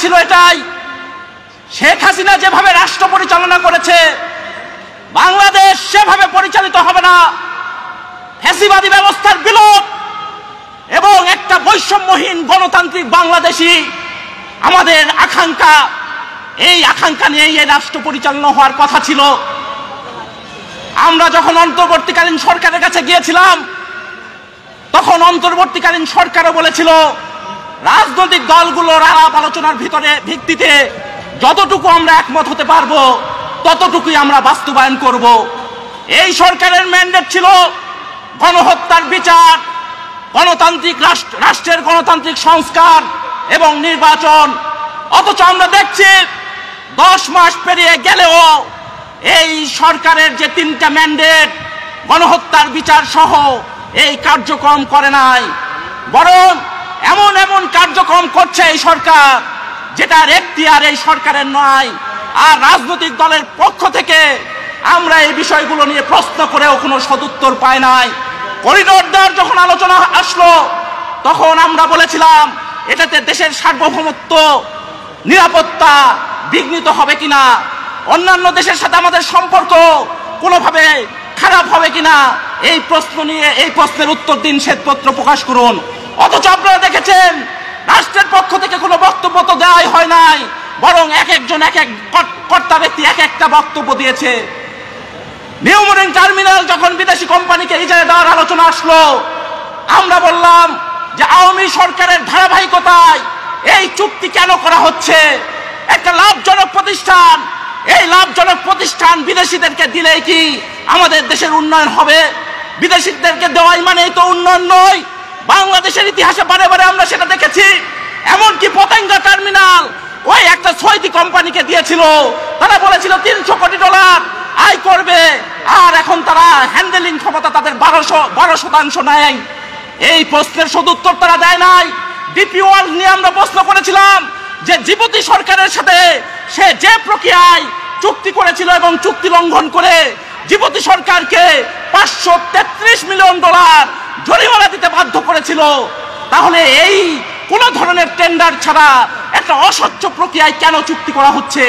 ছিল এটাই, শেখ হাসিনা যেভাবে রাষ্ট্র পরিচালনা করেছে বাংলাদেশ সেভাবে পরিচালিত হবে না। ফ্যাসিবাদী ব্যবস্থার বিলোপ এবং একটা বৈষম্যহীন গণতান্ত্রিক বাংলাদেশী আমাদের আকাঙ্ক্ষা। এই আকাঙ্ক্ষা নিয়ে এই রাষ্ট্র পরিচালনা হওয়ার কথা ছিল। আমরা যখন অন্তর্বর্তীকালীন সরকারের কাছে গিয়েছিলাম তখন অন্তর্বর্তীকালীন সরকারও বলেছিল রাজনৈতিক দলগুলোর আলাপ আলোচনার ভিত্তিতে যতটুকু আমরা একমত হতে পারবো ততটুকুই আমরা বাস্তবায়ন করব। এই সরকারের ম্যান্ডেট ছিল গণহত্যার বিচার, গণতান্ত্রিক রাষ্ট্রের গণতান্ত্রিক সংস্কার এবং নির্বাচন। অথচ আমরা দেখছি 10 মাস পেরিয়ে গেলেও এই সরকারের যে 3টা ম্যান্ডেট গণহত্যার বিচার সহ এই কার্যক্রম করে নাই, বরং এমন এমন কার্যক্রম করছে এই সরকার যেটার এখতিয়ার এই সরকারের নয়। আর রাজনৈতিক দলের পক্ষ থেকে আমরা এই বিষয়গুলো নিয়ে প্রশ্ন করেও কোনো সদুত্তর পাই নাই। করিডোর দেওয়ার যখন আলোচনা আসলো তখন আমরা বলেছিলাম এটাতে দেশের সার্বভৌমত্ব নিরাপত্তা বিঘ্নিত হবে কিনা, অন্যান্য দেশের সাথে আমাদের সম্পর্ক কোনোভাবে খারাপ হবে কিনা, এই প্রশ্ন নিয়ে এই প্রশ্নের উত্তর দিন, শ্বেতপত্র প্রকাশ করুন। অথচ আপনারা দেখেছেন রাষ্ট্রের পক্ষ থেকে কোনো বক্তব্য তো দেওয়াই হয় নাই, বরং এক একজন এক এক কর্তা ব্যক্তি এক একটা বক্তব্য দিয়েছে। নিউ মেরিন টার্মিনাল যখন বিদেশি কোম্পানিকে ইজারা দেওয়ার আলোচনা আসলো আমরা বললাম যে আওয়ামী সরকারের ধারাবাহিকতায় এই চুক্তি কেন করা হচ্ছে? একটা লাভজনক প্রতিষ্ঠান, এই লাভজনক প্রতিষ্ঠান বিদেশিদেরকে দিলেই কি আমাদের দেশের উন্নয়ন হবে? বিদেশিদেরকে দেওয়াই মানেই তো উন্নয়ন নয়। বাংলাদেশের ইতিহাসে বারে বারে আমরা সেটা দেখেছি। এমনকি পতেঙ্গা টার্মিনাল ওই একটা সৌদি কোম্পানিকে দিয়েছিল, তারা বলেছিল $300 কোটি আয় করবে, আর এখন তারা হ্যান্ডেলিং ক্ষমতা তাদের 12% নেয়। এই প্রশ্নের সদুত্তর তারা দেয় নাই। ডিপি ওয়ার্ল্ড নিয়ে আমরা প্রশ্ন করেছিলাম যে জিবুতি সরকারের সাথে সে যে প্রক্রিয়ায় চুক্তি করেছিল এবং চুক্তি লঙ্ঘন করে জিবুতি সরকারকে $533 মিলিয়ন জরিমানা দিতে বাধ্য করেছিল, তাহলে এই কোন ধরনের টেন্ডার ছাড়া একটা অস্বচ্ছ প্রক্রিয়ায় কেন চুক্তি করা হচ্ছে?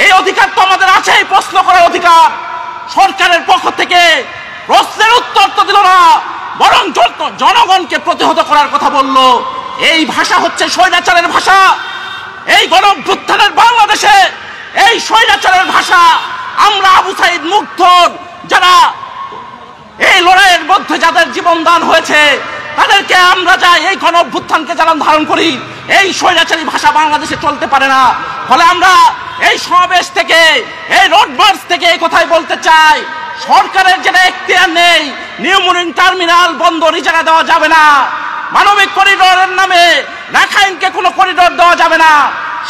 এই অধিকার তো আমাদের আছে, এই প্রশ্ন করার অধিকার। সরকারের পক্ষ থেকে প্রশ্নের উত্তর তো দিল না, বরং জনগণকে প্রতিহত করার কথা বলল। এই ভাষা হচ্ছে স্বৈরাচারের ভাষা। এই গণঅভ্যুত্থানের বাংলাদেশে এই স্বৈরাচারের ভাষা আমরা আবু সাইদ মুগ্ধর যারা এই লড়াইয়ের মধ্যে যাদের জীবনদান হয়েছে তাদেরকে আমরা যাই এই গণঅভ্যুত্থানকে যারা ধারণ করি, এই স্বৈরাচারী ভাষা বাংলাদেশে চলতে পারে না। ফলে আমরা এই সমাবেশ থেকে এই রোড মার্চ থেকে এই কথাই বলতে চাই, সরকারের যেটা এখতিয়ার নেই, নিউ মেরিন টার্মিনাল বন্দর ইজারা দেওয়া যাবে না। মানবিক করিডোরের নামে রাখাইনকে কোনো করিডোর দেওয়া যাবে না।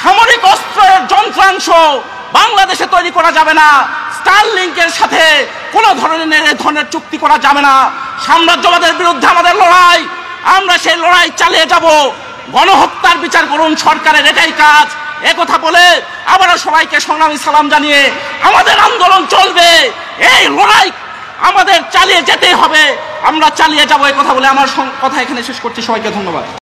সামরিক অস্ত্রের যন্ত্রাংশ বাংলাদেশে তৈরি করা যাবে না। স্টারলিংকের সাথে কোনো ধরনের চুক্তি করা যাবে না। সাম্রাজ্যবাদের বিরুদ্ধে আমাদের লড়াই, আমরা সেই লড়াই চালিয়ে যাব। গণহত্যার বিচার করুন, সরকারের এটাই কাজ। একথা বলে আবারও সবাইকে সংগ্রামী সালাম জানিয়ে আমাদের আন্দোলন চলবে, এই লড়াই আমাদের চালিয়ে যেতেই হবে, আমরা চালিয়ে যাব। এই কথা বলে আমার কথা এখানে শেষ করছি। সবাইকে ধন্যবাদ।